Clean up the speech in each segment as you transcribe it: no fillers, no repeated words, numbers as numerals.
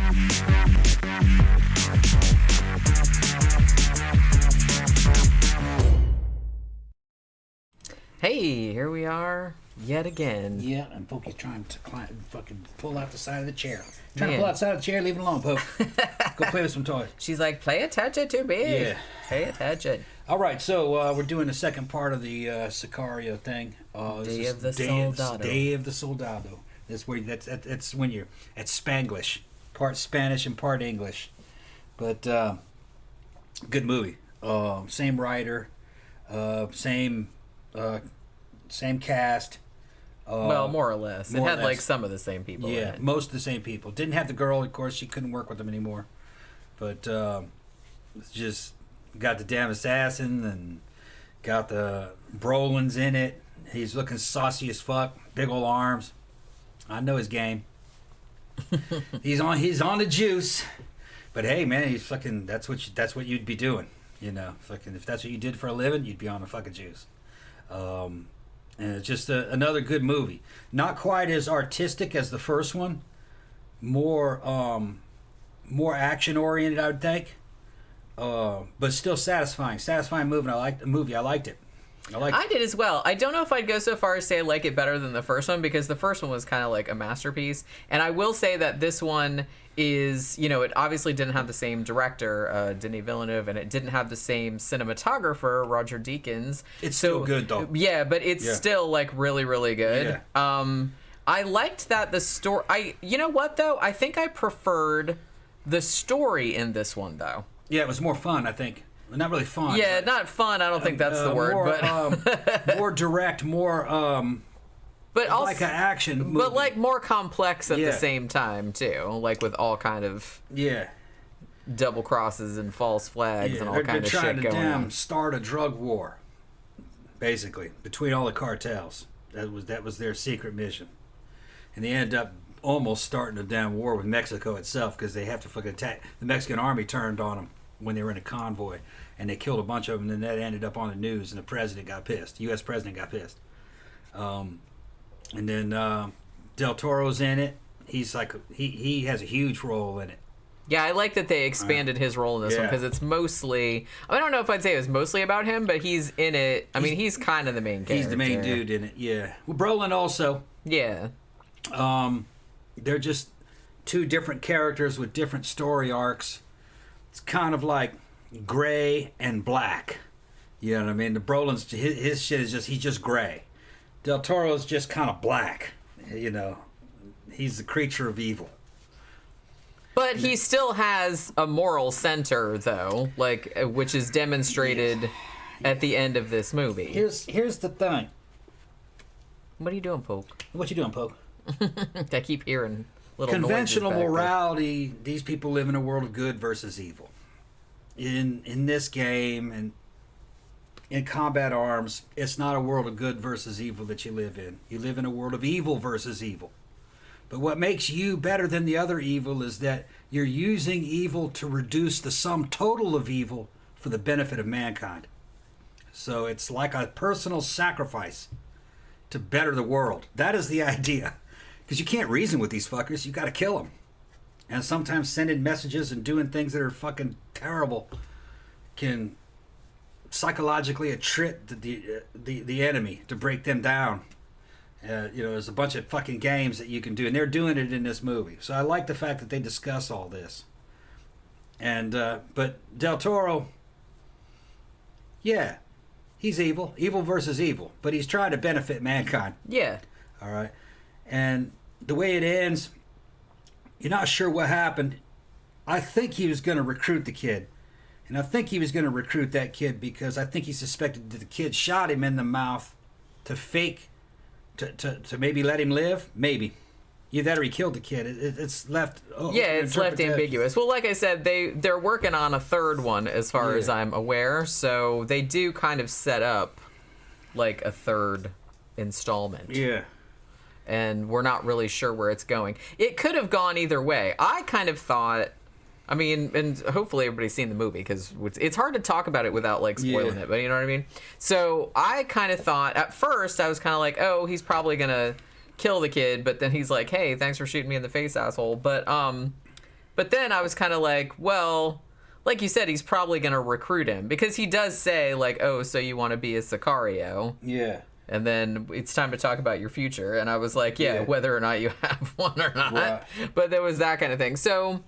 Hey, here we are yet again. Yeah, and Pokey's trying to fucking pull out the side of the chair. Trying to pull out the side of the chair, leave it alone, Poke. Go play with some toys. She's like, pay attention to me. Yeah. Pay attention. All right, so we're doing the second part of the Sicario thing. Day of the Soldado. Day of the Soldado. That's when you're at Spanglish. Part Spanish and part English. But good movie. Same writer. Same cast. Well, more or less. It had like some of the same people. Yeah, most of the same people. Didn't have the girl, of course. She couldn't work with them anymore. But just got the damn assassin and got the Brolin's in it. He's looking saucy as fuck. Big old arms. I know his game. He's on the juice. But hey, man, he's fucking. That's what you'd be doing. You know, fucking. If that's what you did for a living, you'd be on the fucking juice. And it's just another good movie. Not quite as artistic as the first one. More action oriented, I would think. But still satisfying. Satisfying movie. I liked it. I did as well. I don't know if I'd go so far as say I like it better than the first one, because the first one was kind of like a masterpiece. And I will say that this one is, you know, it obviously didn't have the same director, Denis Villeneuve, and it didn't have the same cinematographer, Roger Deakins. It's still good, though. Yeah, but it's still, like, really, really good. Yeah. I liked that the story... You know what, though? I think I preferred the story in this one, though. Yeah, it was more fun, I think. Not really fun. Yeah, not fun. I don't think that's the word, but more direct, more but also like an action movie. But like more complex at the same time too, like with all kind of double crosses and false flags and all kind of shit going on. They're trying to start a drug war, basically, between all the cartels. That was their secret mission, and they end up almost starting a damn war with Mexico itself, because they have to fucking attack. The Mexican army turned on them when they were in a convoy, and they killed a bunch of them, and then that ended up on the news, and the president got pissed. U.S. president got pissed. And then Del Toro's in it. He's like, he has a huge role in it. Yeah, I like that they expanded his role in this one, because it's mostly, I don't know if I'd say it was mostly about him, but he's in it. I mean, he's kind of the main character. He's the main dude in it, yeah. Well, Brolin also. Yeah. They're just two different characters with different story arcs. It's kind of like gray and black. You know what I mean? The Brolin's, his shit is he's just gray. Del Toro's just kind of black. You know, he's the creature of evil. But he still has a moral center, though, like, which is demonstrated at the end of this movie. Here's the thing. What are you doing, Poke? What you doing, Poke? I keep hearing little conventional morality. These people live in a world of good versus evil. In this game and in combat arms, it's not a world of good versus evil that you live in. You live in a world of evil versus evil. But what makes you better than the other evil is that you're using evil to reduce the sum total of evil for the benefit of mankind. So it's like a personal sacrifice to better the world. That is the idea. Because you can't reason with these fuckers. You got to kill them. And sometimes sending messages and doing things that are fucking terrible can psychologically trick the enemy to break them down. You know, there's a bunch of fucking games that you can do, and they're doing it in this movie. So I like the fact that they discuss all this. And but Del Toro, yeah, he's evil versus evil, but he's trying to benefit mankind. Yeah. All right. And the way it ends, you're not sure what happened. I think he was going to recruit the kid. And I think he was going to recruit that kid because I think he suspected that the kid shot him in the mouth to fake, to maybe let him live. Maybe. Either that or he killed the kid. It's left... it's left ambiguous. Well, like I said, they're working on a third one as far as I'm aware. So they do kind of set up like a third installment. Yeah. And we're not really sure where it's going. It could have gone either way. I kind of thought, I mean, and hopefully everybody's seen the movie, because it's hard to talk about it without, like, spoiling it, but you know what I mean? So I kind of thought, at first, I was kind of like, oh, he's probably going to kill the kid, but then he's like, hey, thanks for shooting me in the face, asshole. But But then I was kind of like, well, like you said, he's probably going to recruit him because he does say like, oh, so you want to be a Sicario? Yeah. And then it's time to talk about your future. And I was like, yeah, whether or not you have one or not. Right. But there was that kind of thing. So,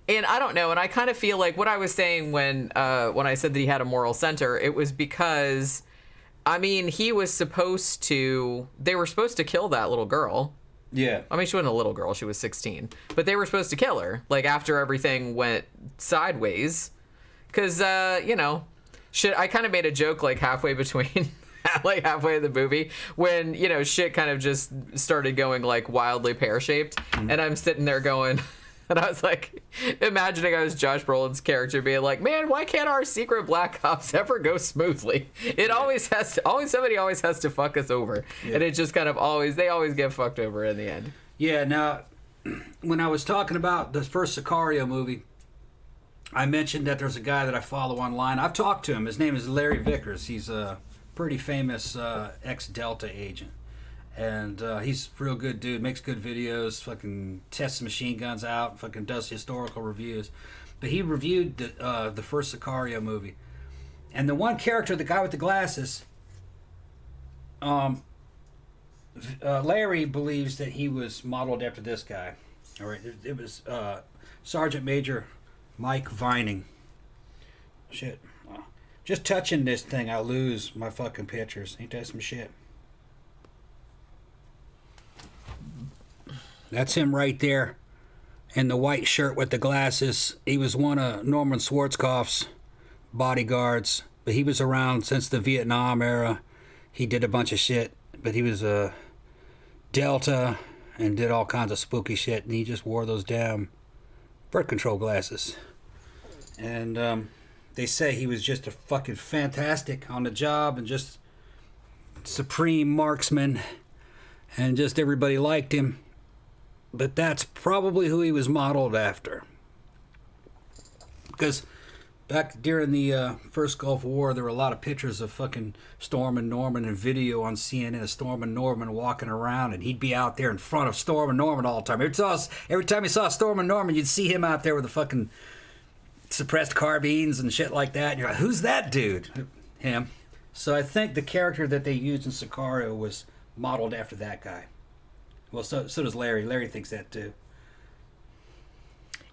and I don't know. And I kind of feel like what I was saying when I said that he had a moral center, it was because, I mean, they were supposed to kill that little girl. Yeah. I mean, she wasn't a little girl. She was 16. But they were supposed to kill her, like, after everything went sideways. Because, you know, I kind of made a joke, like, halfway in the movie when, you know, shit kind of just started going, like, wildly pear-shaped. Mm-hmm. And I'm sitting there going... And I was like, imagining I was Josh Brolin's character being like, man, why can't our secret black ops ever go smoothly? It always has to, somebody always has to fuck us over. Yeah. And it just kind of they always get fucked over in the end. Yeah, now, when I was talking about the first Sicario movie, I mentioned that there's a guy that I follow online. I've talked to him. His name is Larry Vickers. He's a pretty famous ex-Delta agent. And he's a real good dude, makes good videos, fucking tests machine guns out, fucking does historical reviews. But he reviewed the first Sicario movie. And the one character, the guy with the glasses, Larry believes that he was modeled after this guy. All right, it was Sergeant Major Mike Vining. Shit. Just touching this thing, I lose my fucking pictures. Ain't that some shit? That's him right there in the white shirt with the glasses. He was one of Norman Schwarzkopf's bodyguards, but he was around since the Vietnam era. He did a bunch of shit, but he was a Delta and did all kinds of spooky shit, and he just wore those damn birth control glasses. And they say he was just a fucking fantastic on the job and just supreme marksman, and just everybody liked him. But that's probably who he was modeled after. Because back during the first Gulf War, there were a lot of pictures of fucking Storm and Norman and video on CNN of Storm and Norman walking around, and he'd be out there in front of Storm and Norman all the time. Every time you saw Storm and Norman, you'd see him out there with the fucking suppressed carbines and shit like that. And you're like, who's that dude? Him. So I think the character that they used in Sicario was modeled after that guy. Well, so does Larry. Larry thinks that too.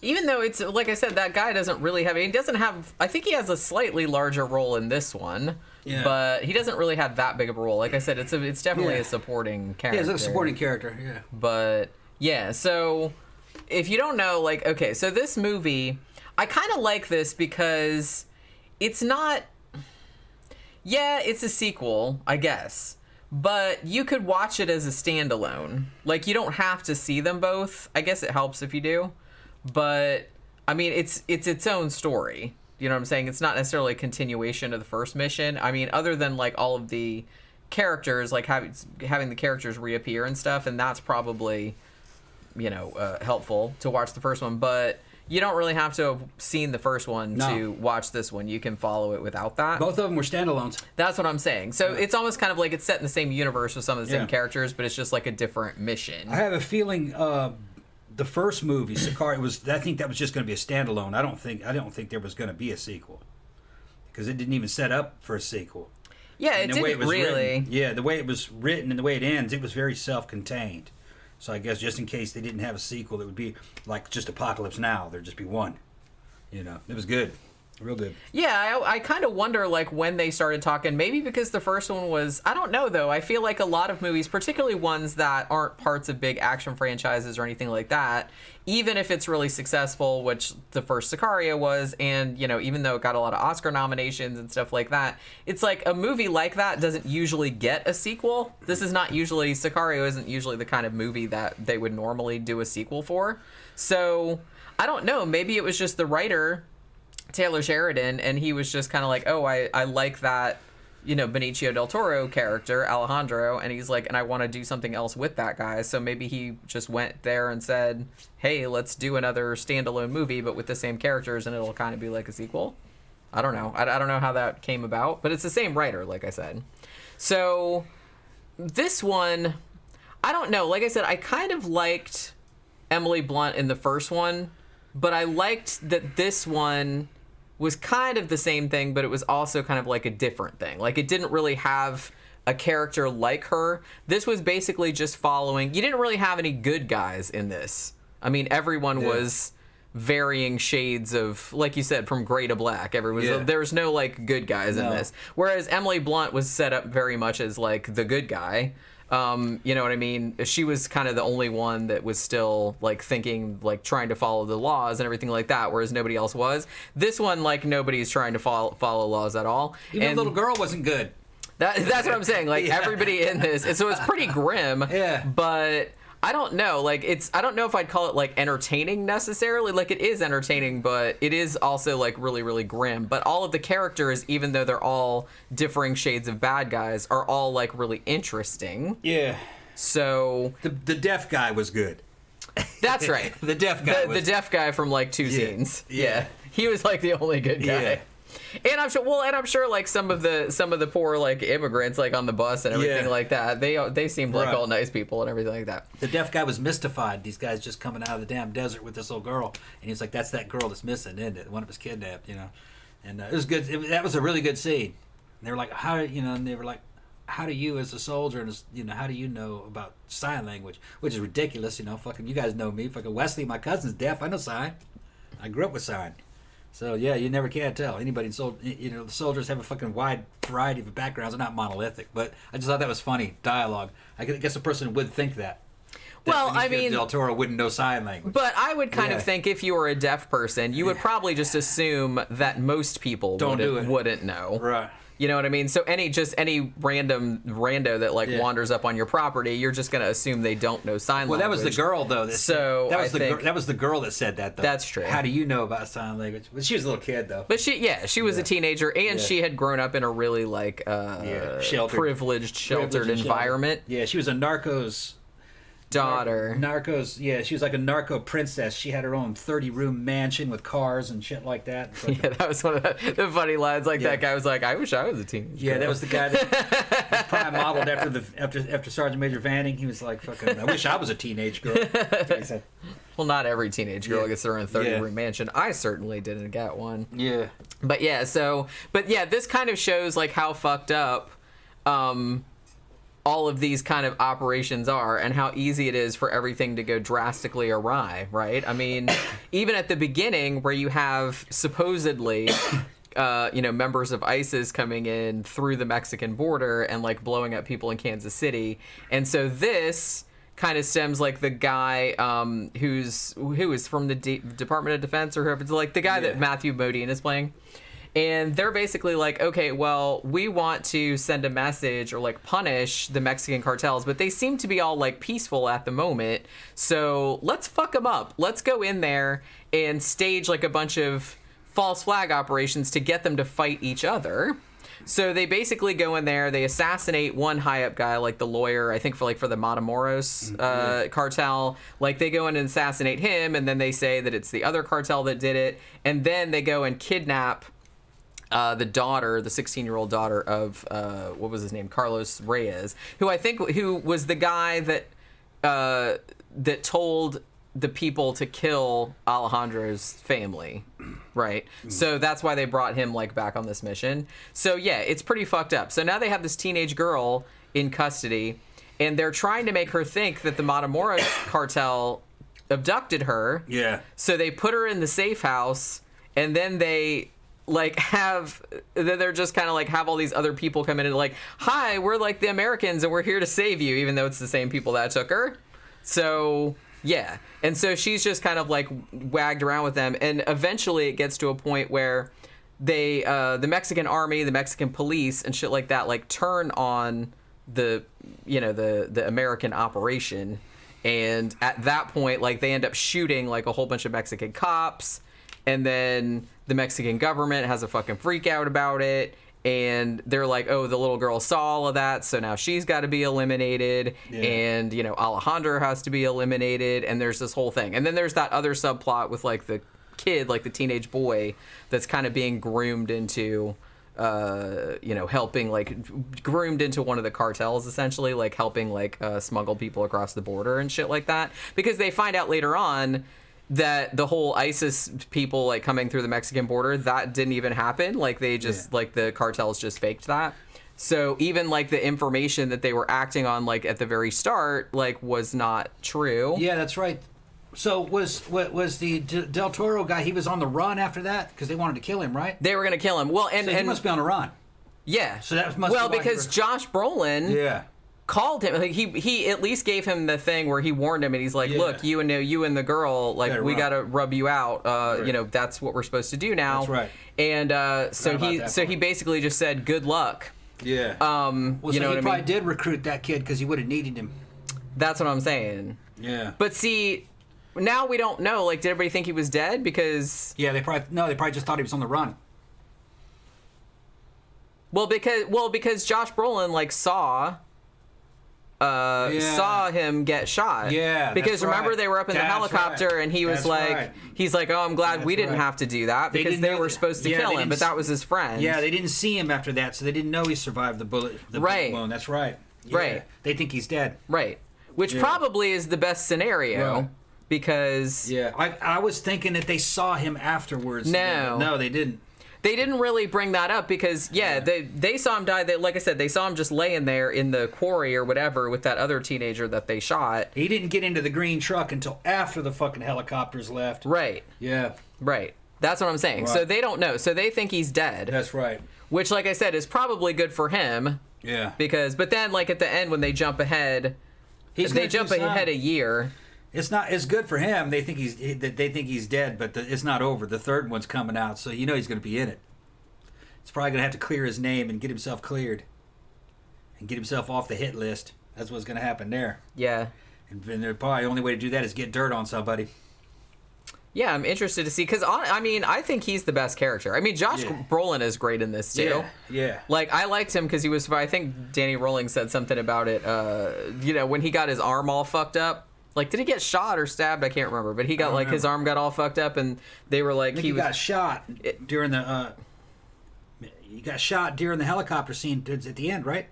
Even though it's, like I said, that guy doesn't really have... He doesn't have... I think he has a slightly larger role in this one. Yeah. But he doesn't really have that big of a role. Like I said, it's definitely a supporting character. Yeah, it's a supporting character, yeah. But, yeah, so... If you don't know, like, okay, so this movie... I kind of like this because it's not... Yeah, it's a sequel, I guess. But you could watch it as a standalone. Like, you don't have to see them both. I guess it helps if you do. But, I mean, it's its own story. You know what I'm saying? It's not necessarily a continuation of the first mission. I mean, other than, like, all of the characters, like, having the characters reappear and stuff, and that's probably, you know, helpful to watch the first one. But you don't really have to have seen the first one to watch this one. You can follow it without that. Both of them were standalones. That's what I'm saying. So it's almost kind of like it's set in the same universe with some of the same characters, but it's just like a different mission. I have a feeling the first movie, Sicario, I think that was just going to be a standalone. I don't think there was going to be a sequel because it didn't even set up for a sequel. Yeah, it didn't really. The way it was written and the way it ends, it was very self-contained. So I guess just in case they didn't have a sequel, it would be like just Apocalypse Now. There'd just be one. You know, it was good. Real good. Yeah, I kind of wonder, like, when they started talking. Maybe because the first one was... I don't know, though. I feel like a lot of movies, particularly ones that aren't parts of big action franchises or anything like that, even if it's really successful, which the first Sicario was, and, you know, even though it got a lot of Oscar nominations and stuff like that, it's like a movie like that doesn't usually get a sequel. This is not usually... Sicario isn't usually the kind of movie that they would normally do a sequel for. So, I don't know. Maybe it was just the writer... Taylor Sheridan, and he was just kind of like, oh, I like that, you know, Benicio del Toro character, Alejandro, and he's like, and I want to do something else with that guy. So maybe he just went there and said, hey, let's do another standalone movie, but with the same characters, and it'll kind of be like a sequel. I don't know. I don't know how that came about, but it's the same writer, like I said. So this one, I don't know. Like I said, I kind of liked Emily Blunt in the first one. But I liked that this one was kind of the same thing, but it was also kind of like a different thing. Like, it didn't really have a character like her. This was basically just following. You didn't really have any good guys in this. I mean, everyone was varying shades of, like you said, from gray to black. There's no like good guys in this. Whereas Emily Blunt was set up very much as like the good guy. You know what I mean? She was kind of the only one that was still like thinking, like trying to follow the laws and everything like that, whereas nobody else was. This one, like, nobody's trying to follow laws at all. Even the little girl wasn't good. That's what I'm saying. Like, everybody in this, and so it's pretty grim. Yeah. But I don't know. Like, I don't know if I'd call it like entertaining necessarily. Like, it is entertaining, but it is also like really, really grim. But all of the characters, even though they're all differing shades of bad guys, are all like really interesting. Yeah. So the deaf guy was good. That's right. The deaf guy. The deaf guy from like two scenes. Yeah. He was like the only good guy. Yeah. And I'm sure like some of the poor like immigrants like on the bus and everything like that, they seemed like all nice people and everything like that. The deaf guy was mystified. These guys just coming out of the damn desert with this little girl, and he's like, "That's that girl that's missing, isn't it? The one that was kidnapped, you know." And it was good. That was a really good scene. And they were like, "How you know?" And they were like, "How do you, as a soldier, and as, you know, how do you know about sign language?" Which is ridiculous, you know. Fucking, you guys know me. Fucking Wesley, my cousin's deaf. I know sign. I grew up with sign. So yeah, you never can tell. Anybody the soldiers have a fucking wide variety of backgrounds. They're not monolithic, but I just thought that was funny dialogue. I guess a person would think that. Well, I mean, Del Toro wouldn't know sign language. But I would kind of think if you were a deaf person, you would probably just assume that most people wouldn't know. Right. You know what I mean? So any random rando that like wanders up on your property, you're just going to assume they don't know sign language. Well, that was the girl though. That was the girl that said that though. That's true. How do you know about sign language? Well, she was a little kid though. But she was a teenager, and she had grown up in a really like privileged, sheltered environment. Yeah, she was a narco's daughter. She was like a narco princess. She had her own 30-room mansion with cars and shit like that. Yeah, that was one of the funny lines. Like that guy was like, "I wish I was a teenager." Yeah, that was the guy that was probably modeled after Sergeant Major Vanning. He was like, "Fucking, I wish I was a teenage girl." That's what he said. Well, not every teenage girl gets their own 30-room mansion. I certainly didn't get one. Yeah. But this kind of shows like how fucked up all of these kind of operations are, and how easy it is for everything to go drastically awry, right? I mean, even at the beginning where you have supposedly members of ISIS coming in through the Mexican border and like blowing up people in Kansas City. And so this kind of stems like the guy who is from the Department of Defense or whoever, like the guy that Matthew Modine is playing. And they're basically like, okay, well, we want to send a message or like punish the Mexican cartels, but they seem to be all like peaceful at the moment. So let's fuck them up. Let's go in there and stage like a bunch of false flag operations to get them to fight each other. So they basically go in there, they assassinate one high up guy, like the lawyer, I think for the Matamoros cartel. Like they go in and assassinate him, and then they say that it's the other cartel that did it. And then they go and kidnap the 16-year-old daughter of what was his name, Carlos Reyes, who was the guy that told the people to kill Alejandro's family, right? So that's why they brought him like back on this mission. So yeah, it's pretty fucked up. So now they have this teenage girl in custody, and they're trying to make her think that the Matamoros cartel abducted her. Yeah. So they put her in the safe house, and then they they're just kind of like have all these other people come in and like, hi, we're like the Americans and we're here to save you, even though it's the same people that took her. So yeah, and so she's just kind of like wagged around with them, and eventually it gets to a point where they the Mexican army, the Mexican police and shit like that like turn on the American operation, and at that point like they end up shooting like a whole bunch of Mexican cops. And then the Mexican government has a fucking freak out about it. And they're like, oh, the little girl saw all of that, so now she's got to be eliminated. Yeah. And, Alejandro has to be eliminated. And there's this whole thing. And then there's that other subplot with, like, the kid, like the teenage boy that's kind of being groomed into, groomed into one of the cartels, essentially, like helping, like, smuggle people across the border and shit like that. Because they find out later on that the whole ISIS people like coming through the Mexican border, that didn't even happen. Like they just like the cartels just faked that. So even like the information that they were acting on like at the very start like was not true. Yeah, that's right. So was the Del Toro guy? He was on the run after that because they wanted to kill him, right? They were going to kill him. Well, and he must be on the run. Yeah. So that must well be because Josh Brolin called him. Like he at least gave him the thing where he warned him, and he's like, "Look, you and the girl, like we got to rub you out. You know, that's what we're supposed to do now." That's right. And so he basically just said, "Good luck." Yeah. Well, you know, he probably did recruit that kid because he would have needed him. That's what I'm saying. Yeah. But see, now we don't know. Like, did everybody think he was dead? Because they probably just thought he was on the run. Well, because Josh Brolin like saw him get shot. Yeah. Because remember they were up in the helicopter and he was he's like, "Oh, I'm glad we didn't have to do that because they were supposed to kill him, but that was his friend." Yeah, they didn't see him after that, so they didn't know he survived the bullet wound. That's right. Yeah. Right. They think he's dead. Right. Which probably is the best scenario because I was thinking that they saw him afterwards. No, they didn't. They didn't really bring that up because, they saw him die. Like I said, they saw him just laying there in the quarry or whatever with that other teenager that they shot. He didn't get into the green truck until after the fucking helicopters left. Right. Yeah. Right. That's what I'm saying. Right. So they don't know. So they think he's dead. That's right. Which, like I said, is probably good for him. Yeah. But then, like, at the end when they jump ahead, they jump ahead a year. It's good for him. They think he's dead, but it's not over. The third one's coming out, so you know he's going to be in it. He's probably going to have to clear his name and get himself cleared, and get himself off the hit list. That's what's going to happen there. Yeah. And probably the only way to do that is get dirt on somebody. Yeah, I'm interested to see because I think he's the best character. I mean, Josh Brolin is great in this too. Yeah. Like I liked him because he was. I think Danny Rolling said something about it. When he got his arm all fucked up. Like, did he get shot or stabbed? I can't remember. But he got, like, his arm got all fucked up, and they were like... He got shot during the... he got shot during the helicopter scene at the end, right?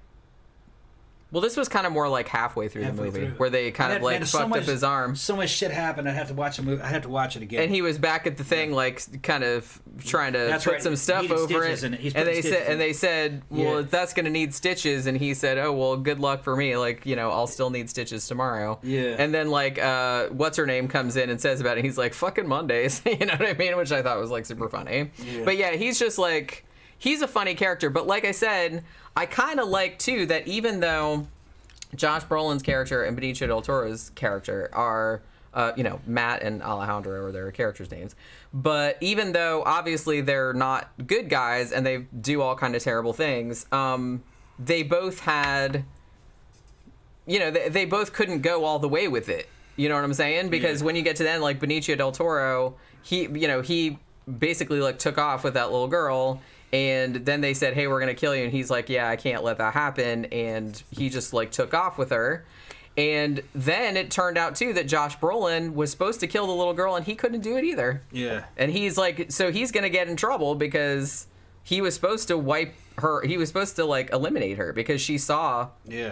Well, this was kind of more like halfway through the movie, where they kind of like fucked up his arm. So much shit happened. I have to watch the movie. I have to watch it again. And he was back at the thing, like kind of trying to put some stuff over it. And they said, well, that's going to need stitches. And he said, oh, well, good luck for me. Like, I'll still need stitches tomorrow. Yeah. And then like, what's her name comes in and says about it. And he's like, fucking Mondays. You know what I mean? Which I thought was like super funny. Yeah. But yeah, he's just like, he's a funny character. But like I said, I kind of like too that even though Josh Brolin's character and Benicio del Toro's character are, Matt and Alejandro are their characters' names. But even though obviously they're not good guys and they do all kind of terrible things, they both had, they both couldn't go all the way with it. You know what I'm saying? Because when you get to the end, like Benicio del Toro, he basically like took off with that little girl. And then they said, hey, we're going to kill you. And he's like, yeah, I can't let that happen. And he just, like, took off with her. And then it turned out, too, that Josh Brolin was supposed to kill the little girl, and he couldn't do it either. Yeah. And he's like, so he's going to get in trouble because he was supposed to wipe her. He was supposed to, like, eliminate her because she saw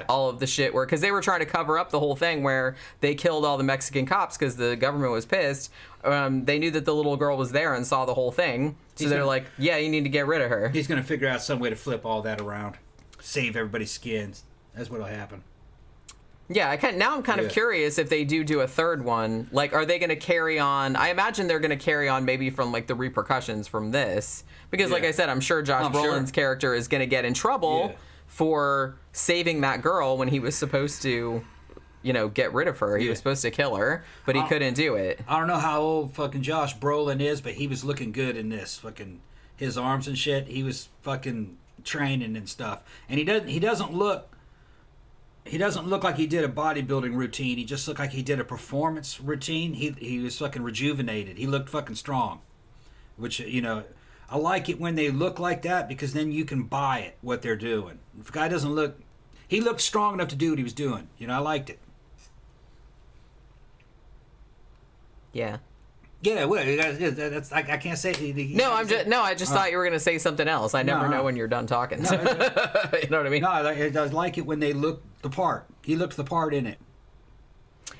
all of the shit where, because they were trying to cover up the whole thing where they killed all the Mexican cops because the government was pissed. They knew that the little girl was there and saw the whole thing. So they're like, yeah, you need to get rid of her. He's going to figure out some way to flip all that around. Save everybody's skins. That's what'll happen. Yeah, I'm kind of curious if they do a third one. Like, are they going to carry on? I imagine they're going to carry on maybe from, like, the repercussions from this. Because, like I said, I'm sure Josh Brolin's character is going to get in trouble for saving that girl when he was supposed to... get rid of her. He was supposed to kill her, but he couldn't do it. I don't know how old fucking Josh Brolin is, but he was looking good in this. Fucking his arms and shit. He was fucking training and stuff. And he doesn't look like he did a bodybuilding routine. He just looked like he did a performance routine. He was fucking rejuvenated. He looked fucking strong. Which, I like it when they look like that because then you can buy it, what they're doing. If a guy doesn't look... He looked strong enough to do what he was doing. I liked it. Yeah. Yeah, well, that's I can't say. I just thought you were gonna say something else. I never know when you're done talking. You know what I mean? No, I like it when they look the part. He looked the part in it.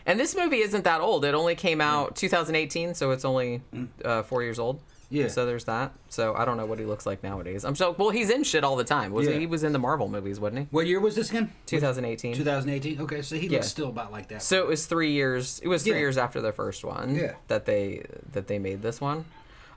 And this movie isn't that old. It only came out 2018, so it's only 4 years old. Yeah. So there's that. So I don't know what he looks like nowadays. Well, he's in shit all the time. He was in the Marvel movies, wasn't he? What year was this again? 2018. 2018. Okay, so he looks still about like that. So it was 3 years. It was 3 years after the first one. Yeah. That they made this one.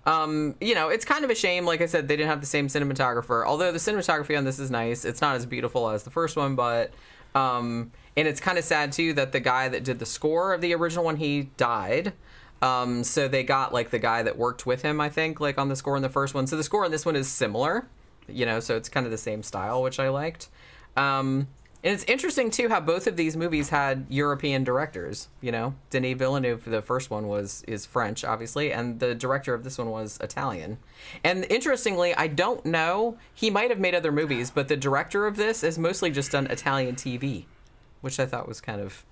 It's kind of a shame. Like I said, they didn't have the same cinematographer. Although the cinematography on this is nice. It's not as beautiful as the first one, but and it's kind of sad too that the guy that did the score of the original one, he died. So they got like the guy that worked with him, I think, like on the score in the first one. So the score in this one is similar, so it's kind of the same style, which I liked. And it's interesting too how both of these movies had European directors. Denis Villeneuve, the first one is French, obviously, and the director of this one was Italian. And interestingly, I don't know, he might have made other movies, but the director of this has mostly just done Italian TV, which I thought was kind of,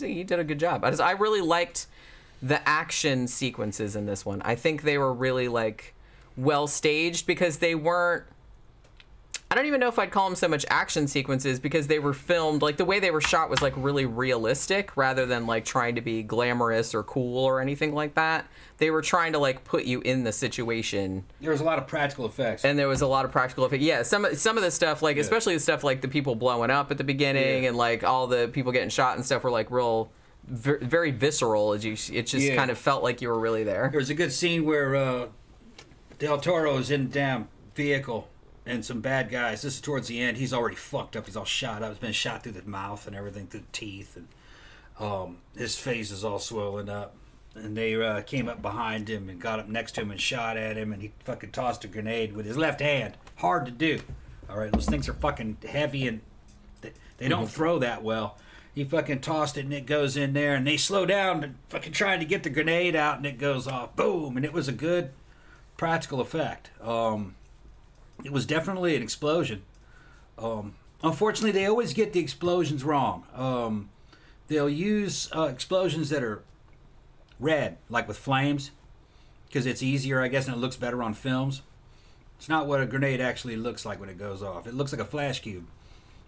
he did a good job. I really liked the action sequences in this one. I think they were really like well staged because they weren't, I don't even know if I'd call them so much action sequences because they were filmed, like the way they were shot was like really realistic rather than like trying to be glamorous or cool or anything like that. They were trying to like put you in the situation. There was a lot of practical effects. And there was a lot of practical effects. Yeah, some of the stuff, like especially the stuff like the people blowing up at the beginning and like all the people getting shot and stuff were like real, very visceral. It just kind of felt like you were really there. There was a good scene where Del Toro is in a damn vehicle and some bad guys. This is towards the end. He's already fucked up. He's all shot up. He's been shot through the mouth and everything, through the teeth, and his face is all swollen up. And they came up behind him and got up next to him and shot at him, and he fucking tossed a grenade with his left hand. Hard to do. All right, those things are fucking heavy and they don't throw that well. He fucking tossed it and it goes in there, and they slow down and fucking trying to get the grenade out, and it goes off. Boom! And it was a good practical effect. It was definitely an explosion. Unfortunately, they always get the explosions wrong. They'll use explosions that are red, like with flames, because it's easier, I guess, and it looks better on films. It's not what a grenade actually looks like when it goes off. It looks like a flash cube,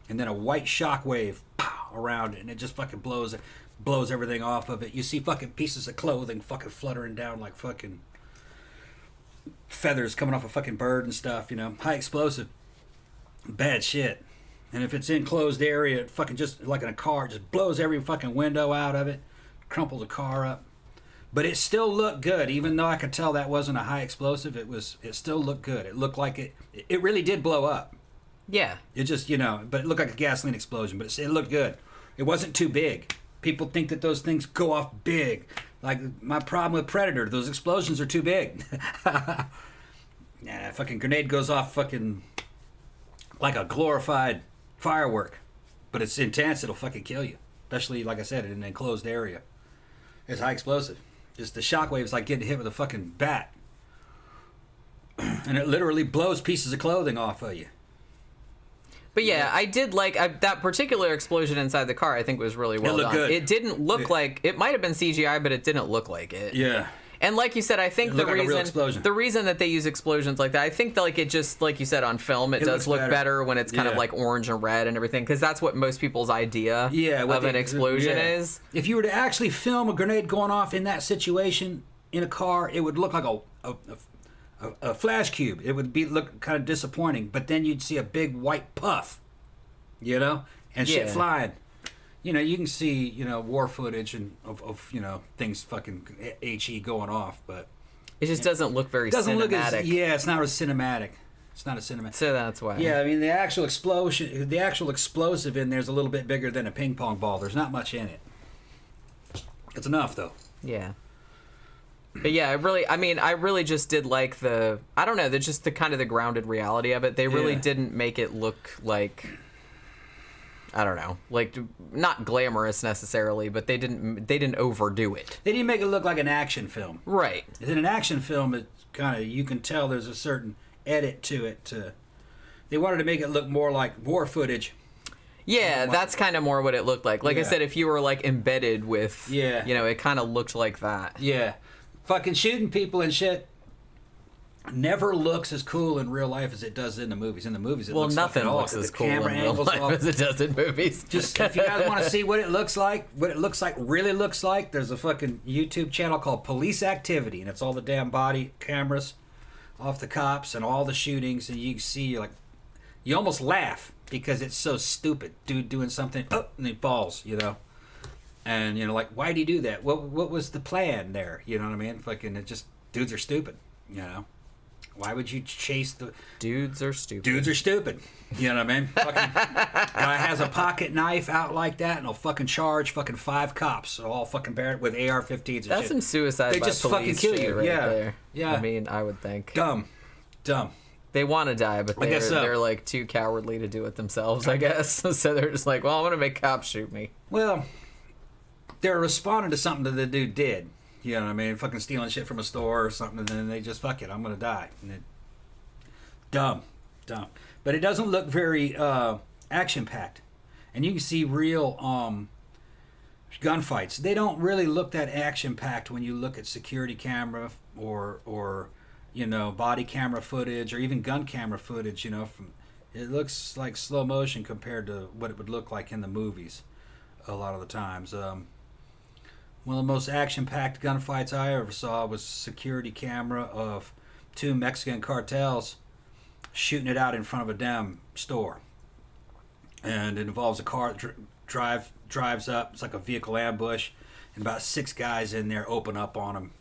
and then a white shock wave around it, and it just fucking blows everything off of it. You see fucking pieces of clothing fucking fluttering down like fucking feathers coming off a fucking bird and stuff, high explosive, bad shit. And if it's in closed area, it fucking just like in a car, it just blows every fucking window out of it, crumples the car up. But it still looked good, even though I could tell that wasn't a high explosive. It still looked good. It looked like it really did blow up. Yeah. It just, but it looked like a gasoline explosion, but it looked good. It wasn't too big. People think that those things go off big. Like my problem with Predator, those explosions are too big. Yeah, fucking grenade goes off fucking like a glorified firework. But it's intense, it'll fucking kill you. Especially, like I said, in an enclosed area. It's high explosive. Just the shockwave is like getting hit with a fucking bat. And it literally blows pieces of clothing off of you. But yeah, I did like that particular explosion inside the car. I think was really well done. Good. It didn't look like it might have been CGI, but it didn't look like it. Yeah. And like you said, I think the reason that they use explosions like that, I think that like it just like you said on film, it does look better when it's kind of like orange and red and everything, because that's what most people's idea of an explosion is. If you were to actually film a grenade going off in that situation in a car, it would look like a flash cube. It would look kind of disappointing, but then you'd see a big white puff, and shit flying. You can see, war footage and of things fucking HE going off, but it just doesn't look very cinematic. It's not as cinematic. It's not a cinematic. So that's why. Yeah, I mean the actual explosion, the actual explosive in there is a little bit bigger than a ping pong ball. There's not much in it. It's enough though. Yeah. But yeah, I really just did like the kind of the grounded reality of it. They really didn't make it look like, I don't know, like not glamorous necessarily, but they didn't overdo it. They didn't make it look like an action film. Right. In an action film, it kind of, you can tell there's a certain edit to it. They wanted to make it look more like war footage. Yeah, that's kind of more what it looked like. Like I said, if you were like embedded with, it kind of looked like that. Yeah. Fucking shooting people and shit. never looks as cool in real life as it does in the movies. In the movies, it looks nothing fucking looks awesome. as The cool in camera real angles life off. as it does in movies. Just if you guys want to see what it looks like, really looks like, there's a fucking YouTube channel called Police Activity, and it's all the damn body cameras off the cops and all the shootings, and you can see, you almost laugh because it's so stupid. Dude doing something, and he falls, and like, why do you do that? What was the plan there? You know what I mean? Fucking, it just, dudes are stupid. Why would you chase the... Dudes are stupid. Dudes are stupid. You know what I mean? Fucking guy has a pocket knife out like that, and he'll fucking charge fucking 5 cops, all fucking barred with AR-15s and That's shit. some suicide They by just police fucking kill shit you. right Yeah. there. Yeah. I mean, I would think. Dumb. They want to die, but I guess so. they're like too cowardly to do it themselves, I guess. So they're just like, well, I'm going to make cops shoot me. Well, they're responding to something that the dude did. You know what I mean? Fucking stealing shit from a store or something, and then they just, fuck it, I'm going to die. And dumb. But it doesn't look very action-packed. And you can see real gunfights. They don't really look that action-packed when you look at security camera or body camera footage or even gun camera footage, it looks like slow motion compared to what it would look like in the movies a lot of the times. One of the most action-packed gunfights I ever saw was security camera of 2 Mexican cartels shooting it out in front of a damn store. And it involves a car drives up. It's like a vehicle ambush. And about 6 guys in there open up on them.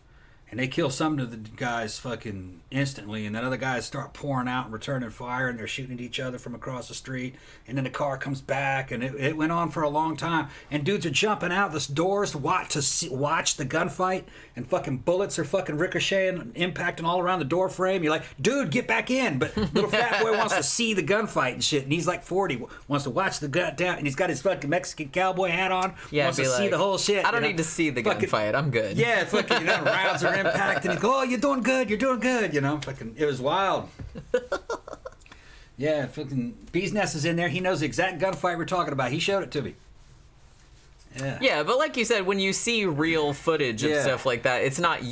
And they kill some of the guys fucking instantly, and then other guys start pouring out and returning fire, and they're shooting at each other from across the street. And then the car comes back, and it went on for a long time. And dudes are jumping out the doors to watch the gunfight, and fucking bullets are fucking ricocheting and impacting all around the door frame. You're like, dude, get back in. But little fat boy wants to see the gunfight and shit, and he's like 40, wants to watch the gun down, and he's got his fucking Mexican cowboy hat on, wants to see the whole shit. I don't need to see the gunfight. I'm good. Yeah, fucking rounds are impact, and he go, oh, you're doing good, fucking, it was wild. Yeah, fucking Bee's Nest is in there. He knows the exact gunfight we're talking about. He showed it to me. Yeah, but like you said, when you see real footage of stuff like that, it doesn't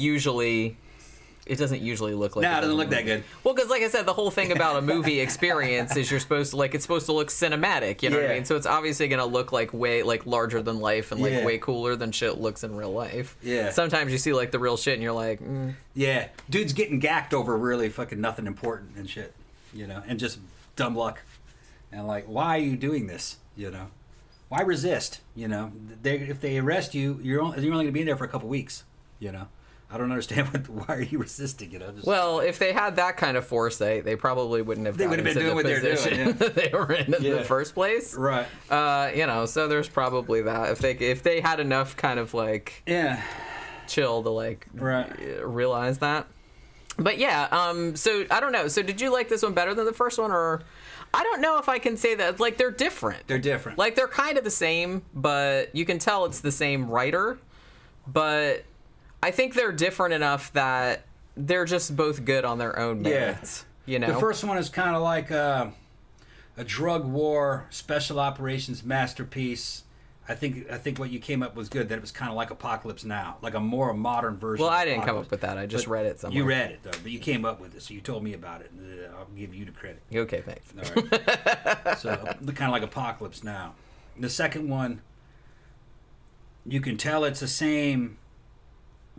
usually look like it doesn't look that good. Well, because like I said, the whole thing about a movie experience is it's supposed to look cinematic, you know what I mean? So it's obviously going to look like way larger than life and way cooler than shit looks in real life. Yeah. Sometimes you see like the real shit and you're like, Yeah, dude's getting gacked over really fucking nothing important and shit, and just dumb luck. And like, why are you doing this, Why resist, if they arrest you, you're only going to be in there for a couple weeks, I don't understand why are you resisting, Well, if they had that kind of force, they probably wouldn't have. They would have been doing what they're doing. Yeah. They were in the first place, right? So there's probably that. If they had enough kind of chill to realize that. But yeah, so I don't know. So did you like this one better than the first one, or? I don't know if I can say that. They're different. They're different. They're kind of the same, but you can tell it's the same writer. But I think they're different enough that they're just both good on their own merits. The first one is kind of like a drug war special operations masterpiece. I think what you came up was good. That it was kind of like Apocalypse Now, like a more modern version. Well, of I didn't come Apocalypse. up with that. I just read it somewhere. You read it though, but you came up with it, so you told me about it. And I'll give you the credit. Okay, thanks. All right. So kind of like Apocalypse Now. The second one, you can tell it's the same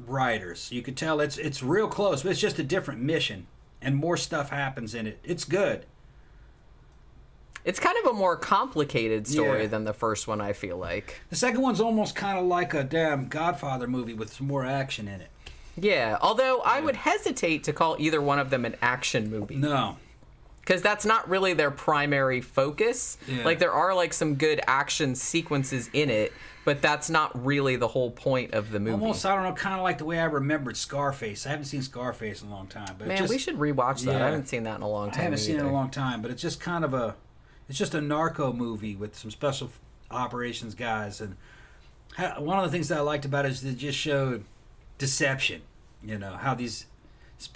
writers. You can tell it's real close, but it's just a different mission, and more stuff happens in it. It's good. It's kind of a more complicated story than the first one, I feel like. The second one's almost kind of like a damn Godfather movie with some more action in it. Yeah, although I would hesitate to call either one of them an action movie. No. Because that's not really their primary focus. Yeah. There are some good action sequences in it, but that's not really the whole point of the movie. Almost, I don't know, kind of like the way I remembered Scarface. I haven't seen Scarface in a long time. But Man, we should rewatch that. I haven't seen that in a long time. I haven't seen it in a long time, but it's just kind of it's just a narco movie with some special operations guys. And one of the things that I liked about it is it just showed deception. How these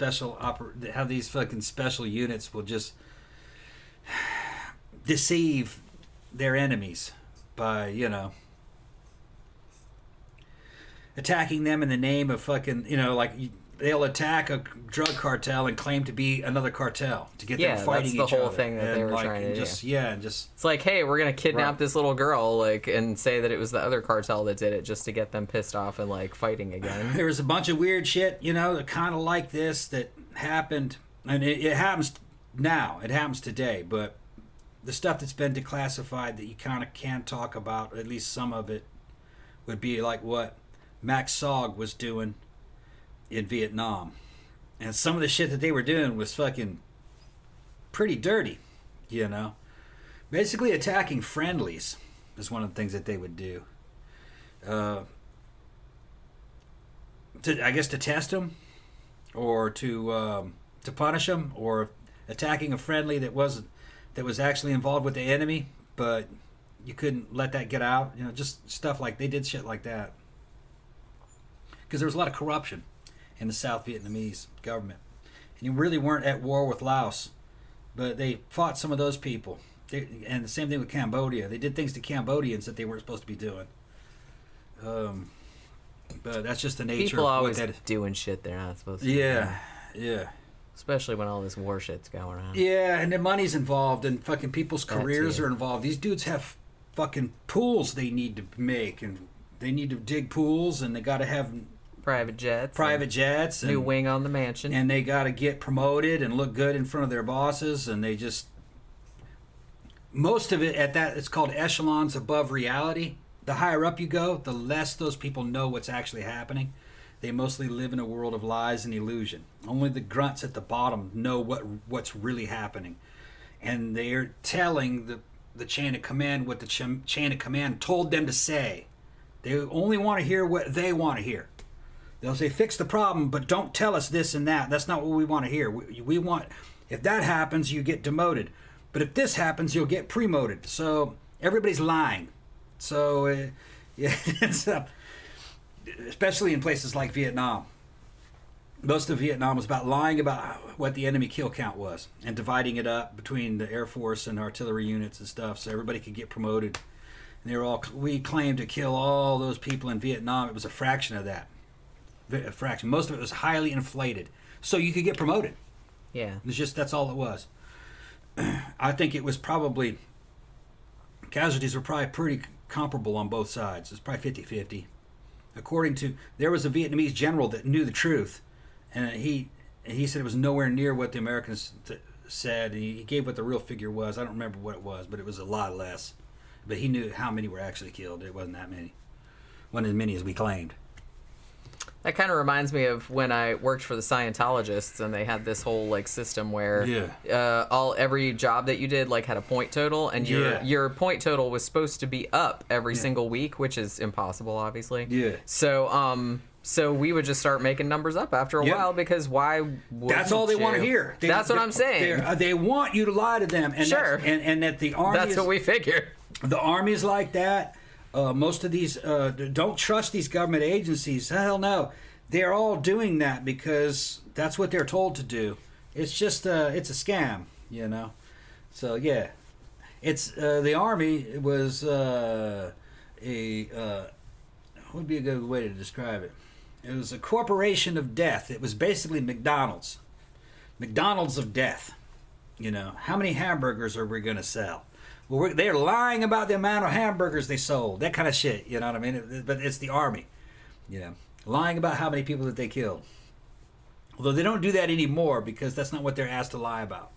how these fucking special units will just deceive their enemies by, attacking them in the name of fucking, they'll attack a drug cartel and claim to be another cartel to get them fighting each other. Yeah, that's the whole thing that they were trying to do. It's like, hey, we're gonna kidnap this little girl, like, and say that it was the other cartel that did it, just to get them pissed off and like fighting again. There was a bunch of weird shit, kind of like this that happened, and it happens now. It happens today, but the stuff that's been declassified that you kind of can talk about, at least some of it, would be like what Max Sog was doing in Vietnam. And some of the shit that they were doing was fucking pretty dirty, Basically attacking friendlies is one of the things that they would do. To test them, or to punish them, or attacking a friendly that was actually involved with the enemy, but you couldn't let that get out. Just stuff like they did shit like that. Because there was a lot of corruption in the South Vietnamese government. And you really weren't at war with Laos, but they fought some of those people. And the same thing with Cambodia. They did things to Cambodians that they weren't supposed to be doing. But that's just the nature people of what always that is. Doing shit they're not supposed to Yeah. Especially when all this war shit's going on. Yeah, and the money's involved, and fucking people's careers are involved. These dudes have fucking pools they need to make, and they need to dig pools, and they got to have private jets, and new wing on the mansion, and they got to get promoted and look good in front of their bosses, and they just most of it at that it's called echelons above reality. The higher up you go, the less those people know what's actually happening. They mostly live in a world of lies and illusion. Only the grunts at the bottom know what's really happening, and they're telling the chain of command what the chain of command told them to say. They only want to hear what they want to hear. They'll say, fix the problem, but don't tell us this and that. That's not what we want to hear. We want, if that happens, you get demoted. But if this happens, you'll get promoted. So everybody's lying. So, it's especially in places like Vietnam. Most of Vietnam was about lying about what the enemy kill count was and dividing it up between the Air Force and artillery units and stuff so everybody could get promoted. And we claimed to kill all those people in Vietnam. It was a fraction of that. A fraction. Most of it was highly inflated. So you could get promoted. Yeah. That's all it was. I think it was probably, casualties were probably pretty comparable on both sides. It was probably 50-50. According to, there was a Vietnamese general that knew the truth, and he said it was nowhere near what the Americans said. He gave what the real figure was. I don't remember what it was, but it was a lot less. But he knew how many were actually killed. It wasn't that many. Wasn't as many as we claimed. That kind of reminds me of when I worked for the Scientologists, and they had this whole like system where every job that you did like had a point total, and your point total was supposed to be up every single week, which is impossible, obviously. Yeah. So we would just start making numbers up after a while, because why wouldn't That's all they want to hear. That's what I'm saying. They want you to lie to them. And and that the army That's what we figure. The army's like that. Most of these don't trust these government agencies. Hell no. They're all doing that because that's what they're told to do. It's just it's a scam, So yeah, it's the army was what would be a good way to describe it? It was a corporation of death. It was basically McDonald's of death. How many hamburgers are we gonna sell? Well, they're lying about the amount of hamburgers they sold. That kind of shit, you know what I mean? But it's the army, lying about how many people that they killed. Although they don't do that anymore because that's not what they're asked to lie about.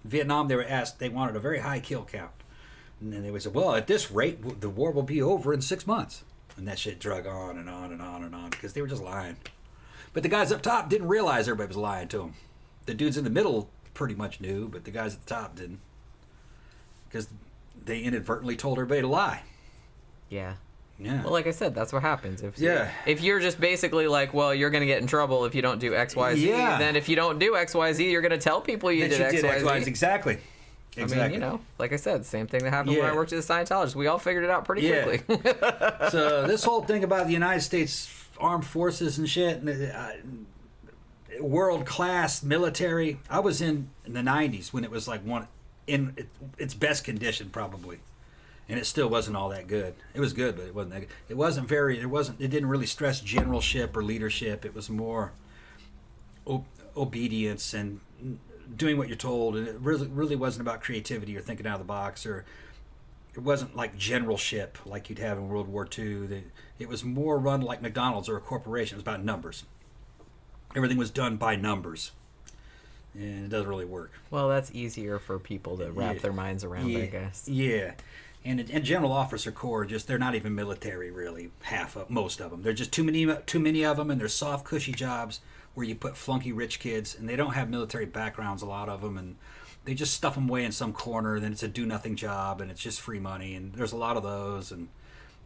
Vietnam, they were asked, they wanted a very high kill count. And then they would say, well, at this rate, the war will be over in 6 months. And that shit drug on and on and on and on because they were just lying. But the guys up top didn't realize everybody was lying to them. The dudes in the middle pretty much knew, but the guys at the top didn't. Because they inadvertently told everybody to lie. Yeah. Yeah. Well, like I said, that's what happens. If you're just basically like, well, you're going to get in trouble if you don't do X, Y, Z, then if you don't do X, Y, Z, you're going to tell people you did X, Y, Z. Exactly. I mean, like I said, same thing that happened when I worked at the Scientologists. We all figured it out pretty quickly. So this whole thing about the United States Armed Forces and shit, world-class military, I was in the 90s when it was like in its best condition probably, and it still wasn't all that good. It was good, but it wasn't that good. It didn't really stress generalship or leadership. It was more obedience and doing what you're told, and it really wasn't about creativity or thinking out of the box, or it wasn't like generalship like you'd have in World War II. It was more run like McDonald's or a corporation. It was about numbers. Everything was done by numbers, and it doesn't really work. Well, that's easier for people to wrap their minds around, I guess. Yeah. And General Officer Corps, they're not even military, really. Most of them. They're just too many of them, and they're soft, cushy jobs where you put flunky rich kids, and they don't have military backgrounds, a lot of them, and they just stuff them away in some corner, and then it's a do-nothing job, and it's just free money, and there's a lot of those, and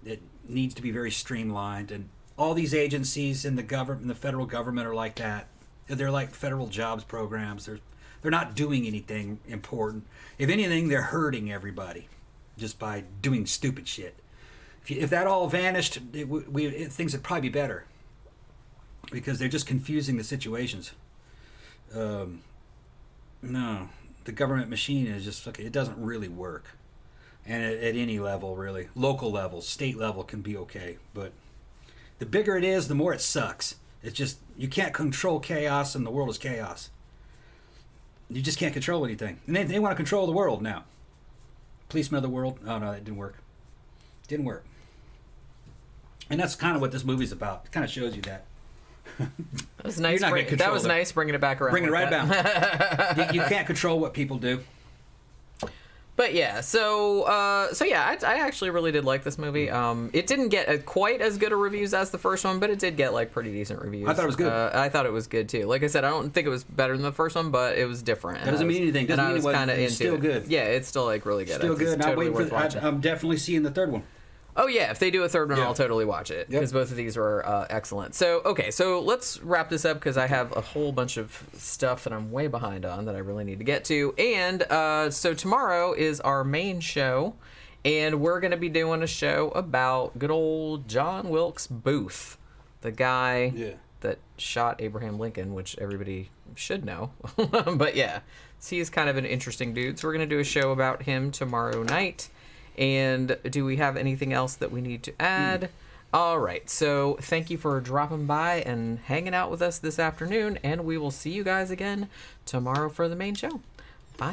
it needs to be very streamlined. And all these agencies in the government, in the federal government, are like that. They're like federal jobs programs. They're not doing anything important. If anything, they're hurting everybody just by doing stupid shit. If that all vanished, things would probably be better, because they're just confusing the situations. No, the government machine is just it doesn't really work, and at any level, really, local level, state level can be okay, but the bigger it is, the more it sucks. It's just you can't control chaos, and the world is chaos. You just can't control anything, and they want to control the world now. Policeman of the world. Oh no, that didn't work. Didn't work. And that's kind of what this movie's about. It kind of shows you that. That was nice. That was nice bringing it back around. Bringing it right back. You can't control what people do. But yeah, so yeah, I actually really did like this movie. It didn't get quite as good a reviews as the first one, but it did get like pretty decent reviews. I thought it was good. I thought it was good too. Like I said, I don't think it was better than the first one, but it was different. That doesn't mean anything. Doesn't mean it's still good. Yeah, it's still like really good. Still good. Totally I'm definitely seeing the third one. Oh yeah, if they do a third one, I'll totally watch it, because both of these were excellent. So let's wrap this up, because I have a whole bunch of stuff that I'm way behind on that I really need to get to. And so tomorrow is our main show, and we're going to be doing a show about good old John Wilkes Booth, the guy that shot Abraham Lincoln, which everybody should know. But yeah, so he's kind of an interesting dude. So we're going to do a show about him tomorrow night. And do we have anything else that we need to add? All right, so thank you for dropping by and hanging out with us this afternoon, and we will see you guys again tomorrow for the main show.